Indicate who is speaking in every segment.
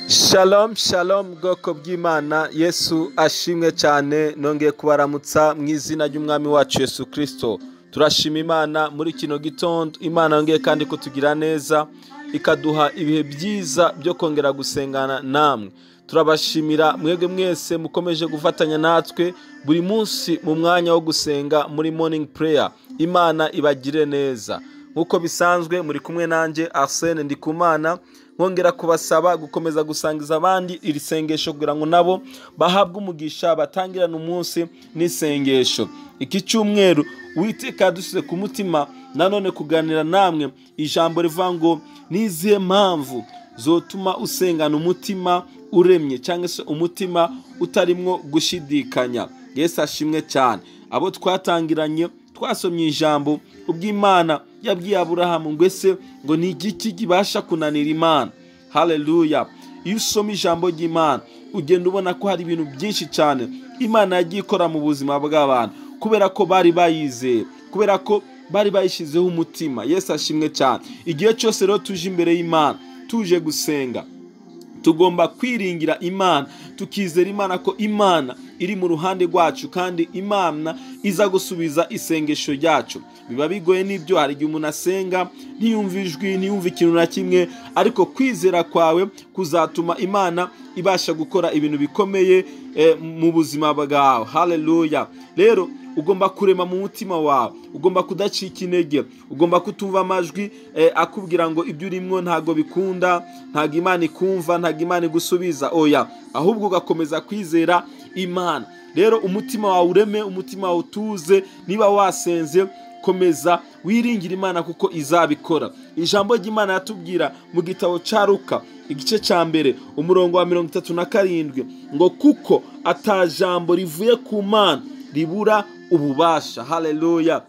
Speaker 1: Shalom shalom bwoko bw'Imana, Yesu ashimwe cyane. Nongeye kubaramutsa mu izina ry'umwami wacu Yesu Kristo. Turashima Imana muri kino gitondo. Imana yongeye kandi kutugira neza, ikaduha ibihe byiza byo kongera gusengana namwe. Turabashimira mwebwe mwese mukomeje gufatanya natwe buri munsi mu mwanya wo gusenga muri morning prayer. Imana ibagire neza. Nkuko bisanzwe muri kumwe nanjye Arsene Ndikumana, nkongera kubasaba gukomeza gusangiza abandi iri sengesho kugira ngo nabo bahabwe umugisha, batangirana umunsi n'isengesho. Iki cyumweru Uwiteka yadusize ku mutima nanone kuganira namwe ijambo rivuga ngo nizihe mpamvu zotuma usengana umutima uremye cyangwa se umutima utarimwo gushidikanya. Yesu ashimwe cyane. Abo twatangiranye twasomye ijambo ubw'Imana yabwiye Aburahamu ngo ese ngo ni igiki kibasha kunanira Imana. Haleluya. Iyo usoma ijambo ry'Imana ugenda ubona ko hari ibintu byinshi cyane Imana yagiye ikora mu buzima bw'abantu, kubera ko bari bayizeye, kubera ko bari bayishyizeho umutima. Yesu ashimwe cyane. Igihe cyose rero tuje imbere y'Imana tuje gusenga, tugomba kwiringira Imana, tukizera Imana ko Imana iri mu ruhande rwacu kandi Imana iza gusubiza isengesho ryacu. Biba bigoye n'ibyo, hari igihe umuntu asenga ntiyumva ijwi, ntiyumva ikintu na kimwe, ariko kwizera kwawe kuzatuma Imana ibasha gukora ibintu bikomeye mu buzima bwawe. Haleluya. Rero ugomba kurema mu mutima wawe, ugomba kudacika intege, ugomba kutumva amajwi akubwira ngo ibyo urimo ntago bikunda, ntago Imana ikumva, ntago Imana igusubiza. Oya, ahubwo ugakomeza kwizera Imana. Rero umutima wawe ureme, umutima wawe utuze. Niba wasenze, komeza wiringira Imana kuko izabikora. Ijambo ry'Imana yatubwira mu gitabo cya Luka igice cya mbere umurongo wa 37 ngo kuko atajambo rivuye ku Mana ribura ububasha. Haleluya.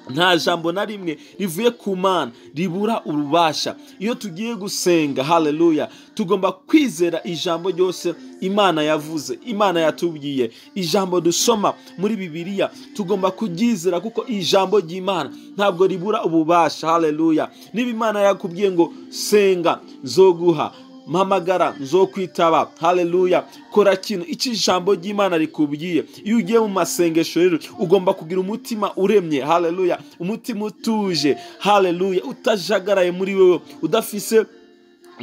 Speaker 1: Nta jambo na rimwe rivuye ku Mana ribura ububasha. Iyo tugiye gusenga, haleluya, tugomba kwizera ijambo ryose Imana yavuze, Imana yatubwiye. Ijambo dusoma muri Bibiliya tugomba kuryizera kuko ijambo ry'Imana ntabwo ribura ububasha. Haleluya. Niba Imana yakubwiye ngo senga nzoguha, mpamagara nzokwitaba, haleluya, kora kintu iki ijambo ry'Imana rikubwiye. Iyo ugiye mu masengesho rero ugomba kugira umutima uremye, haleluya, umutima utuje, haleluya, utajagaraye muri wewe, udafise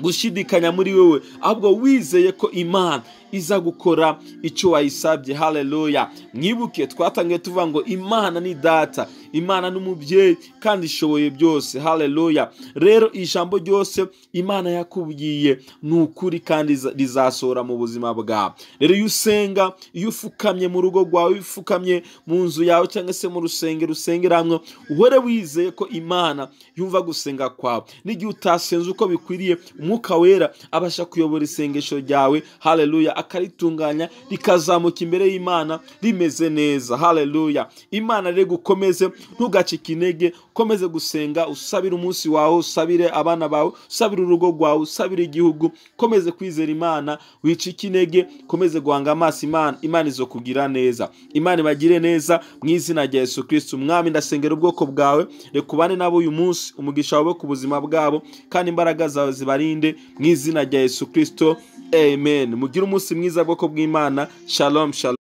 Speaker 1: gushidikanya muri wewe, ahubwo wizeye ko Imana iza gukora icyo wayisabye. Haleluya. Mwibuke twatangiye tuvuga ngo Imana ni data, Imana n'umubyeyi kandi ishoboye byose. Haleluya. Rero ijambo ryose Imana yakubwiye ni ukuri kandi rizasohora mu buzima bwawe. Rero iyo usenga, iyo ufukamye mu rugo rwawe, ufukamye mu nzu yawe cyangwa se mu rusengero usengeramwe, uhore wizeye ko Imana yumva gusenga kwawe. N'igihe utasenze uko bikwiriye, Umwuka Wera abasha kuyobora isengesho ryawe, haleluya, akaritunganya rikazamuka imbere y'Imana rimeze neza. Haleluya. Imana rero gukomeze, ntugacike intege, ukomeze gusenga, usabire umunsi wawe, usabire abana bawe, usabire urugo rwawe, usabire igihugu, komeze kwizera Imana, wicike intege, komeze guhanga amaso Imana. Imana izo kugira neza. Imana ibagire neza mu izina rya Yesu Kristo. Mwami, ndasengera ubwoko bwawe, reka ubane nabo uyu munsi, umugisha wawe ku buzima bwabo kandi imbaraga zawe zibarinde mu izina rya Yesu Kristo. Amen. Mugire umunsi mwiza bwoko bw'Imana. Shalom shalom.